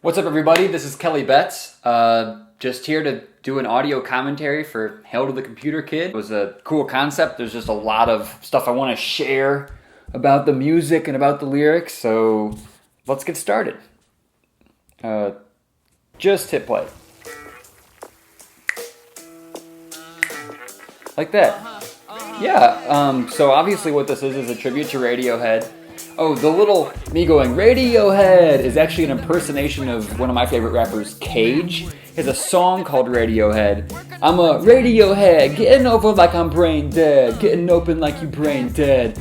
What's up, everybody? This is Kelly Betz. Just here to do an audio commentary for Hail to the Computer Kid. It was a cool concept. There's just a lot of stuff I want to share about the music and about the lyrics, so let's get started. Just hit play. Like that. Yeah, so obviously what this is a tribute to Radiohead. Oh, the little me going, Radiohead, is actually an impersonation of one of my favorite rappers, Cage. He has a song called Radiohead. I'm a Radiohead, getting over like I'm brain dead, getting open like you brain dead.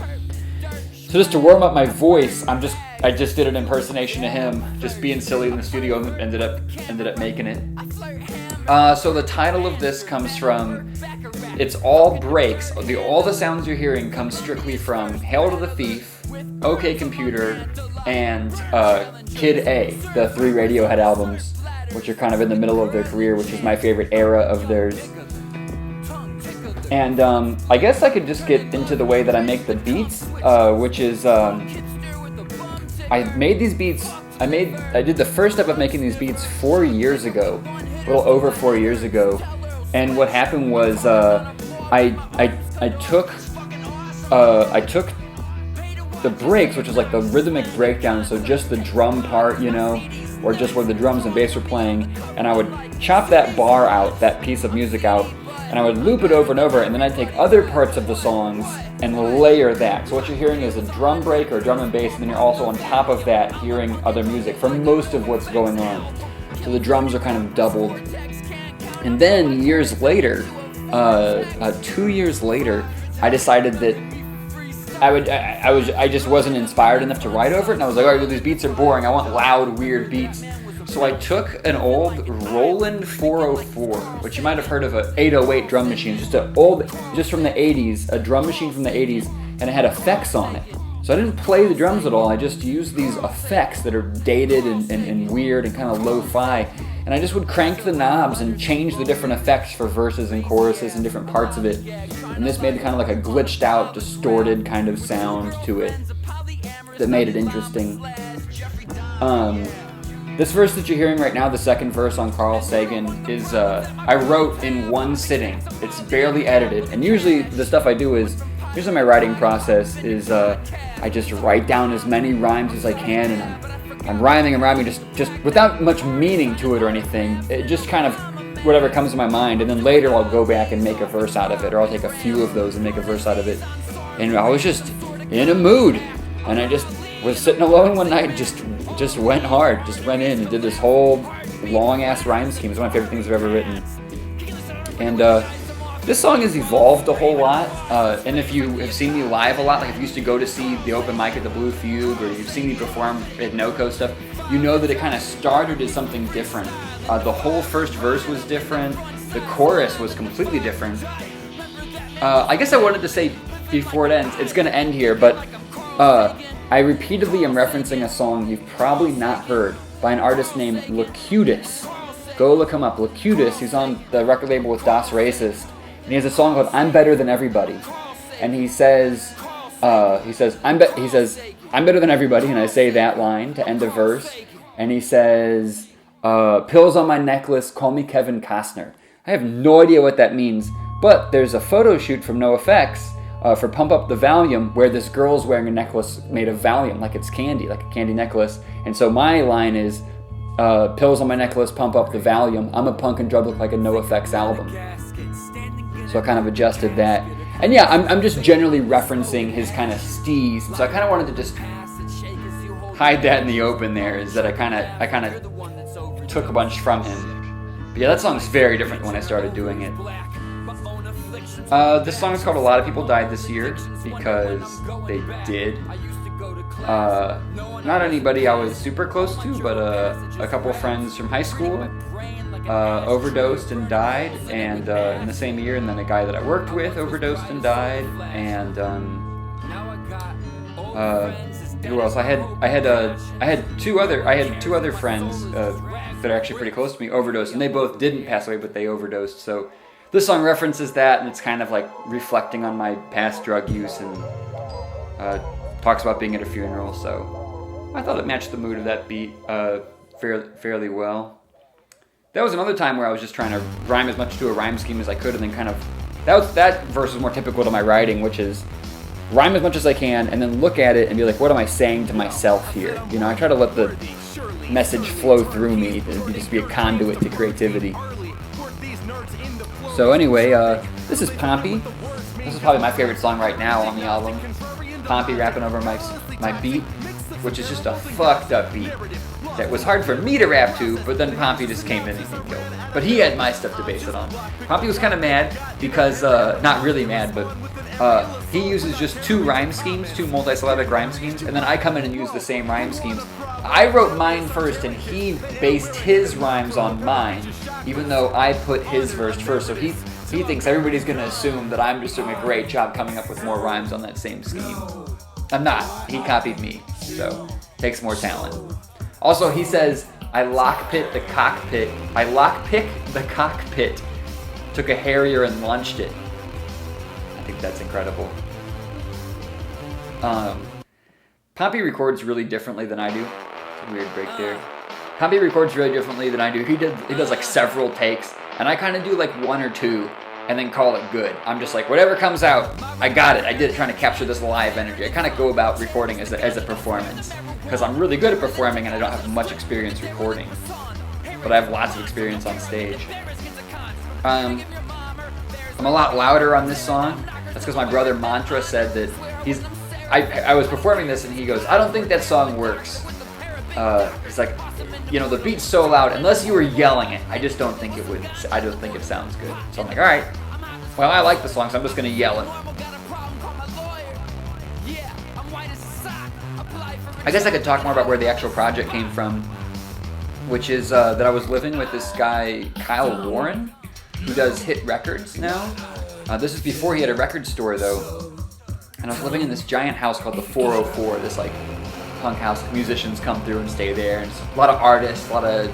So just to warm up my voice, I just did an impersonation of him, just being silly in the studio, and ended up making it. So the title of this comes from, it's all breaks. All the sounds you're hearing come strictly from Hail to the Thief, OK Computer, and Kid A, the 3 Radiohead albums, which are kind of in the middle of their career, which is my favorite era of theirs. And I guess I could just get into the way that I make the beats, which is I made these beats. I did the first step of making these beats 4 years ago, a little over 4 years ago. And what happened was I took the breaks, which is like the rhythmic breakdown, so just the drum part, or just where the drums and bass were playing, and I would chop that bar out, that piece of music out, and I would loop it over and over, and then I'd take other parts of the songs and layer that. So what you're hearing is a drum break or a drum and bass, and then you're also on top of that hearing other music for most of what's going on. So the drums are kind of doubled. And then years later, 2 years later, I decided that I just wasn't inspired enough to write over it, and I was like, all right, well, these beats are boring. I want loud, weird beats. So I took an old Roland 404, which you might have heard of, an 808 drum machine, just from the 80s, a drum machine from the 80s, and it had effects on it. So I didn't play the drums at all. I just used these effects that are dated and weird and kind of lo-fi, and I just would crank the knobs and change the different effects for verses and choruses and different parts of it. And this made kind of like a glitched out, distorted kind of sound to it that made it interesting. This verse that you're hearing right now, the second verse on Carl Sagan, is I wrote in one sitting. It's barely edited. And usually the stuff I do is, usually my writing process is I just write down as many rhymes as I can, and I'm rhyming just without much meaning to it or anything. It just kind of whatever comes to my mind, and then later I'll go back and make a verse out of it, or I'll take a few of those and make a verse out of it. And I was just in a mood, and I just was sitting alone one night, just went hard, just went in and did this whole long-ass rhyme scheme. It's one of my favorite things I've ever written. And this song has evolved a whole lot, and if you have seen me live a lot, like if you used to go to see the open mic at the Blue Fugue, or you've seen me perform at NoCo stuff, you know that it kind of started as something different. The whole first verse was different, the chorus was completely different. I guess I wanted to say before it ends, it's going to end here, but I repeatedly am referencing a song you've probably not heard by an artist named Locutus. Go look him up, Locutus. He's on the record label with Das Racist, and he has a song called "I'm Better Than Everybody." And he says, I'm better than everybody, and I say that line to end a verse. And he says, pills on my necklace, call me Kevin Costner. I have no idea what that means, but there's a photo shoot from NoFX for Pump Up the Valium, where this girl's wearing a necklace made of Valium, like it's candy, like a candy necklace. And so my line is, pills on my necklace, pump up the Valium. I'm a punk and drug look like a NoFX album. So I kind of adjusted that. And yeah, I'm just generally referencing his kind of steez. So I kind of wanted to just hide that in the open there, is that I kind of took a bunch from him. But yeah, that song's very different when I started doing it. This song is called "A Lot of People Died This Year," because they did. Not anybody I was super close to, but a couple of friends from high school overdosed and died, and in the same year, and then a guy that I worked with overdosed and died, and who else? I had two other friends that are actually pretty close to me overdosed, and they both didn't pass away, but they overdosed. So this song references that, and it's kind of like reflecting on my past drug use, and talks about being at a funeral. So I thought it matched the mood of that beat. fairly well. That was another time where I was just trying to rhyme as much to a rhyme scheme as I could, and then kind of that verse was more typical to my writing, which is rhyme as much as I can, and then look at it and be like, what am I saying to myself here? You know, I try to let the message flow through me to just be a conduit to creativity. So anyway, this is Pompey. This is probably my favorite song right now on the album. Pompey rapping over my beat, which is just a fucked up beat that was hard for me to rap to, but then Pompey just came in and killed it. But he had my stuff to base it on. Pompey was kind of mad because, not really mad, but he uses just two rhyme schemes, two multisyllabic rhyme schemes, and then I come in and use the same rhyme schemes. I wrote mine first, and he based his rhymes on mine, even though I put his verse first. So he thinks everybody's going to assume that I'm just doing a great job coming up with more rhymes on that same scheme. I'm not. He copied me, so takes more talent. Also, he says, I lockpick the cockpit. I lockpick the cockpit. Took a Harrier and launched it. I think that's incredible. Pompey records really differently than I do. It's a weird break there. Pompey records really differently than I do. He does like several takes, and I kind of do like one or two, and then call it good. I'm just like, whatever comes out, I got it. I did it trying to capture this live energy. I kind of go about recording as a performance, because I'm really good at performing and I don't have much experience recording, but I have lots of experience on stage. I'm a lot louder on this song. That's because my brother Mantra said that I was performing this and he goes, I don't think that song works. He's like, you know, the beat's so loud, unless you were yelling it, I just don't think it would. I don't think it sounds good. So I'm like, all right, well, I like the song, so I'm just gonna yell it. I guess I could talk more about where the actual project came from, which is that I was living with this guy Kyle Warren, who does Hit Records now. This is before he had a record store though, and I was living in this giant house called the 404. This like punk house. Musicians come through and stay there, and a lot of artists, a lot of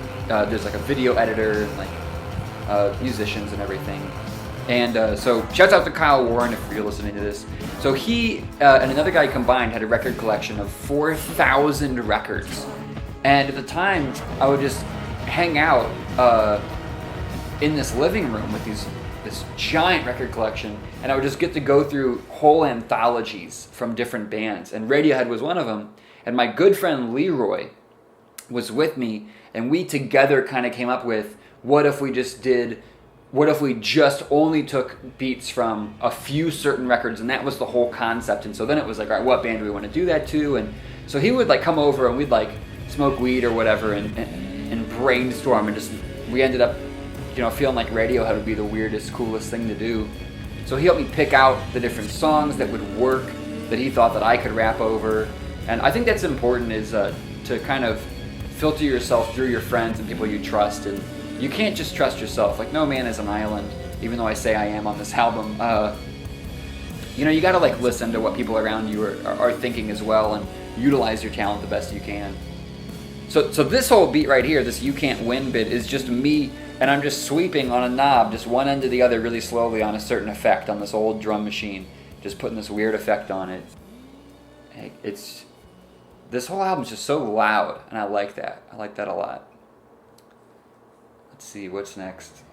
there's like a video editor and like musicians and everything. And so shouts out to Kyle Warren if you're listening to this. So he and another guy combined had a record collection of 4,000 records, and at the time I would just hang out in this living room with this giant record collection, and I would just get to go through whole anthologies from different bands, and Radiohead was one of them. And my good friend Leroy was with me, and we together kind of came up with, what if we just only took beats from a few certain records, and that was the whole concept. And so then it was like, all right, what band do we want to do that to? And so he would like come over and we'd like smoke weed or whatever and brainstorm, and just we ended up, you know, feeling like Radiohead would be the weirdest, coolest thing to do. So he helped me pick out the different songs that would work, that he thought that I could rap over. And I think that's important, is to kind of filter yourself through your friends and people you trust. And you can't just trust yourself. Like, no man is an island, even though I say I am on this album. You know, you gotta like listen to what people around you are thinking as well, and utilize your talent the best you can. So this whole beat right here, this You Can't Win bit, is just me, and I'm just sweeping on a knob, just one end to the other really slowly on a certain effect on this old drum machine. Just putting this weird effect on it. This whole album is just so loud, and I like that. I like that a lot. Let's see, what's next?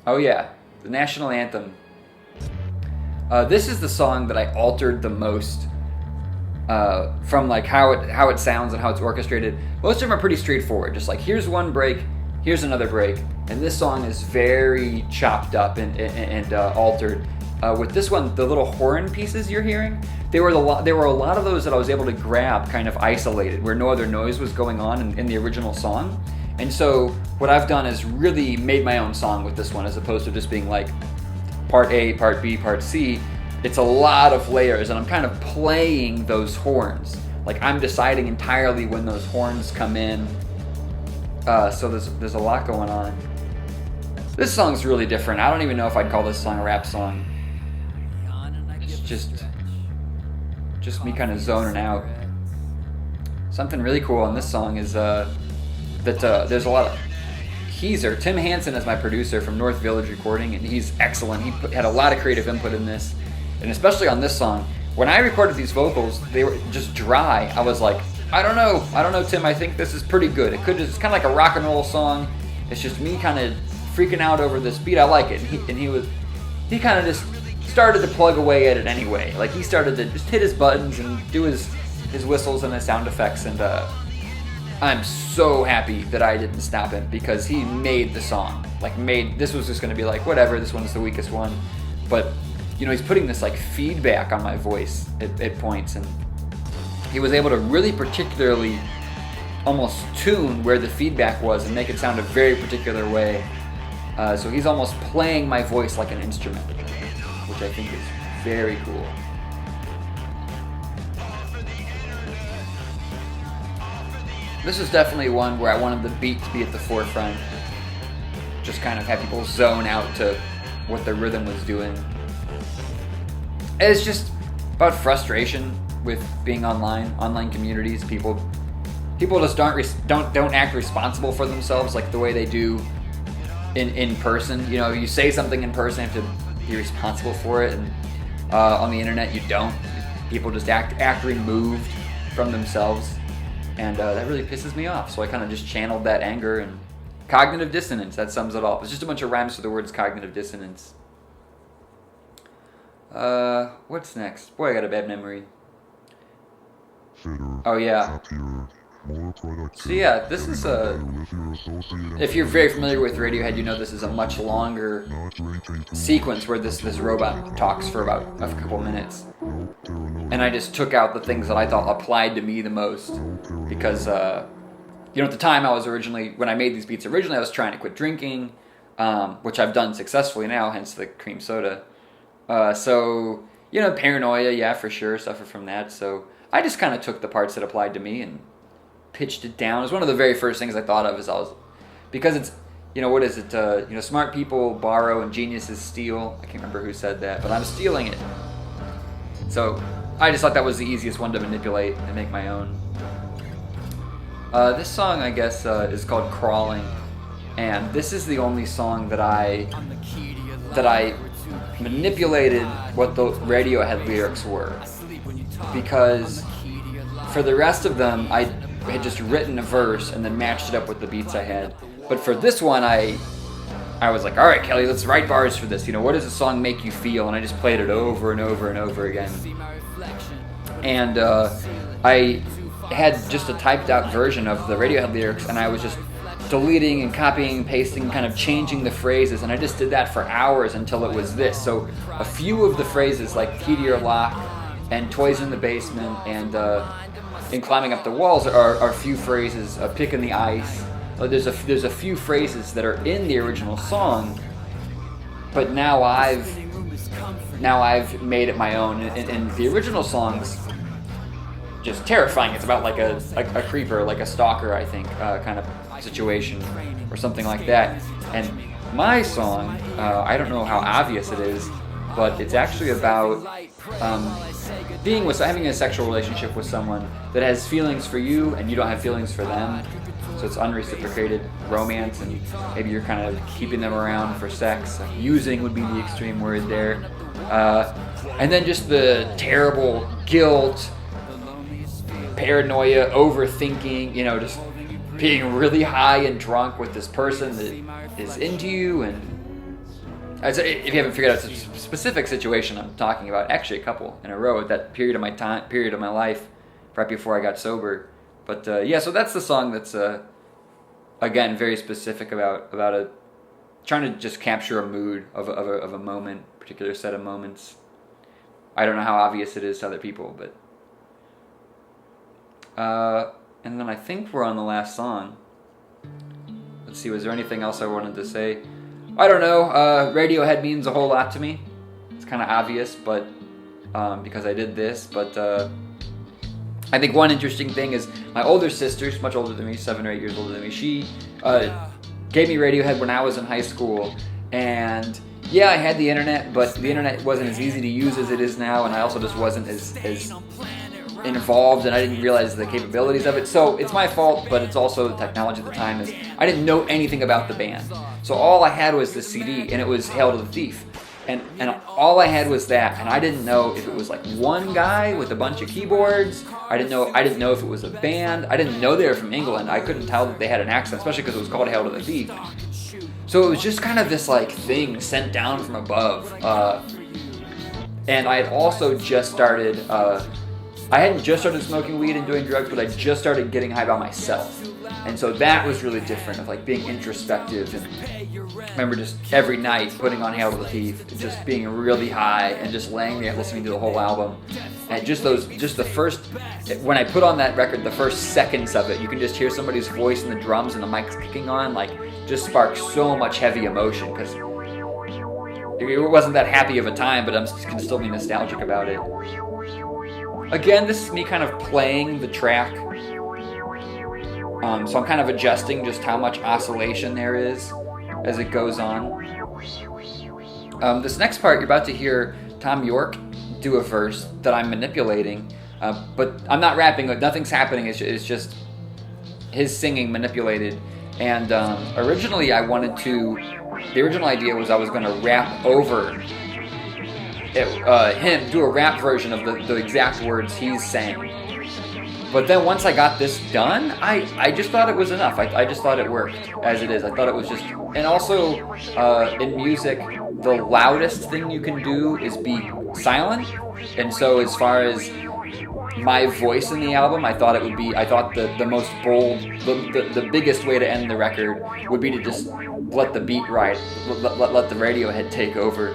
Oh yeah, the national anthem. This is the song that I altered the most from like how it sounds and how it's orchestrated. Most of them are pretty straightforward. Just like, here's one break, here's another break, and this song is very chopped up and altered. With this one, the little horn pieces you're hearing, there were a lot of those that I was able to grab kind of isolated, where no other noise was going on in the original song. And so what I've done is really made my own song with this one, as opposed to just being like part A, part B, part C. It's a lot of layers, and I'm kind of playing those horns. Like, I'm deciding entirely when those horns come in. So there's a lot going on. This song's really different. I don't even know if I'd call this song a rap song. It's just me kind of zoning out. Something really cool on this song is that there's a lot of Tim Hansen is my producer from North Village Recording, and he's excellent. He had a lot of creative input in this, and especially on this song. When I recorded these vocals, they were just dry. I was like, I don't know, Tim. I think this is pretty good. It's kind of like a rock and roll song. It's just me kind of freaking out over this beat. I like it. And he kind of just started to plug away at it anyway. Like, he started to just hit his buttons and do his whistles and his sound effects, and I'm so happy that I didn't stop him, because he made the song. This was just going to be like, whatever, this one's the weakest one. But, he's putting this, feedback on my voice at points, and he was able to really particularly almost tune where the feedback was and make it sound a very particular way. So he's almost playing my voice like an instrument, which I think is very cool. This is definitely one where I wanted the beat to be at the forefront. Just kind of have people zone out to what the rhythm was doing. It's just about frustration with being online communities. People just don't act responsible for themselves like the way they do in person. You say something in person, you have to be responsible for it, and on the internet you don't. People just act removed from themselves. And that really pisses me off. So I kind of just channeled that anger, and cognitive dissonance, that sums it all. It's just a bunch of rhymes for the words cognitive dissonance. What's next? Boy, I got a bad memory. Oh yeah. So yeah, this is if you're very familiar with Radiohead, you know this is a much longer sequence where this robot talks for about a couple minutes. And I just took out the things that I thought applied to me the most, because at the time when I made these beats originally, I was trying to quit drinking, which I've done successfully now, hence the cream soda. So paranoia, yeah, for sure, suffer from that. So I just kind of took the parts that applied to me and pitched it down. It was one of the very first things I thought of, because it's, what is it? Smart people borrow and geniuses steal. I can't remember who said that, but I'm stealing it. So I just thought that was the easiest one to manipulate and make my own. This song, I guess, is called Crawling, and this is the only song that I manipulated what the Radiohead lyrics were, because for the rest of them, I had just written a verse and then matched it up with the beats I had. But for this one, I was like, all right, Kelly, let's write bars for this. What does the song make you feel? And I just played it over and over and over again. And I had just a typed out version of the Radiohead lyrics, and I was just deleting and copying and pasting, kind of changing the phrases, and I just did that for hours until it was this. So a few of the phrases, like Key to Your Lock and Toys in the Basement and Climbing Up the Walls, are a few phrases. Pick in the Ice. There's a few phrases that are in the original song, but now I've made it my own. And the original song's just terrifying. It's about like a creeper, like a stalker, I think, kind of situation or something like that. And my song, I don't know how obvious it is, but it's actually about having a sexual relationship with someone that has feelings for you and you don't have feelings for them. So it's unreciprocated romance, and maybe you're kind of keeping them around for sex. Using would be the extreme word there. And then just the terrible guilt, paranoia, overthinking, just being really high and drunk with this person that is into you. And if you haven't figured out, it's a specific situation I'm talking about, actually a couple in a row at that period of my life right before I got sober. But so that's the song that's again very specific about trying to just capture a mood of a moment, particular set of moments. I don't know how obvious it is to other people, but and then I think we're on the last song. Let's see, was there anything else I wanted to say? I don't know. Radiohead means a whole lot to me. It's kind of obvious, but because I did this, but I think one interesting thing is my older sister, she's much older than me, 7 or 8 years older than me, she gave me Radiohead when I was in high school. And yeah, I had the internet, but the internet wasn't as easy to use as it is now, and I also just wasn't as involved, and I didn't realize the capabilities of it. So it's my fault, but it's also the technology at the time. Is I didn't know anything about the band. So all I had was the CD, and it was Hail to the Thief. and all I had was that, and I didn't know if it was like one guy with a bunch of keyboards. I didn't know if it was a band. I didn't know they were from England. I couldn't tell that they had an accent, especially because it was called Hail to the Thief. So it was just kind of this like thing sent down from above. And I had also just started. I hadn't just started smoking weed and doing drugs, but I just started getting high by myself. And so that was really different, of like being introspective. And I remember just every night putting on Hail to the Thief, just being really high and just laying there listening to the whole album. And just the first, when I put on that record, the first seconds of it, you can just hear somebody's voice and the drums and the mic's kicking on, like just sparks so much heavy emotion, because it wasn't that happy of a time, but I can still be nostalgic about it. Again, this is me kind of playing the track. So I'm kind of adjusting just how much oscillation there is as it goes on. This next part, you're about to hear Tom York do a verse that I'm manipulating, but I'm not rapping. Nothing's happening. It's just his singing manipulated. And originally, the original idea was I was going to rap over him, do a rap version of the exact words he's saying. But then once I got this done, I just thought it was enough. I just thought it worked as it is. I thought it was just... And also, in music, the loudest thing you can do is be silent. And so as far as my voice in the album, I thought the most bold, the biggest way to end the record would be to just let the beat ride, let the Radiohead take over.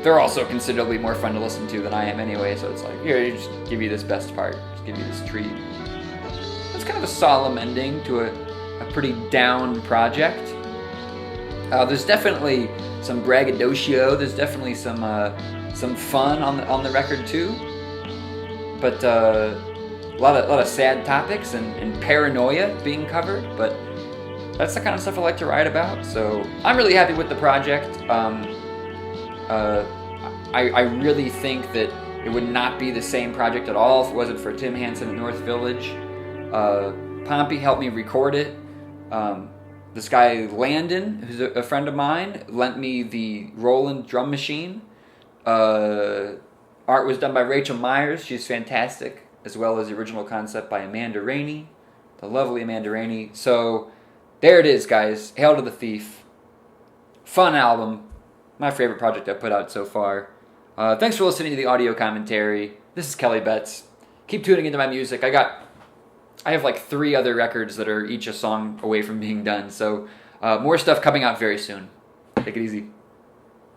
They're also considerably more fun to listen to than I am anyway, so it's like, here, just give you this best part, just give you this treat. It's kind of a solemn ending to a pretty down project. There's definitely some braggadocio, there's definitely some fun on the record too, but a lot of sad topics and paranoia being covered, but that's the kind of stuff I like to write about, so I'm really happy with the project. I really think that it would not be the same project at all if it wasn't for Tim Hansen at North Village. Pompey helped me record it. This guy Landon, who's a friend of mine, lent me the Roland drum machine. Art was done by Rachel Myers. She's fantastic, as well as the original concept by Amanda Rainey, the lovely Amanda Rainey. So there it is, guys. Hail to the Thief. Fun album. My favorite project I've put out so far. Thanks for listening to the audio commentary. This is Kelly Betz. Keep tuning into my music. I have like 3 other records that are each a song away from being done. So more stuff coming out very soon. Take it easy.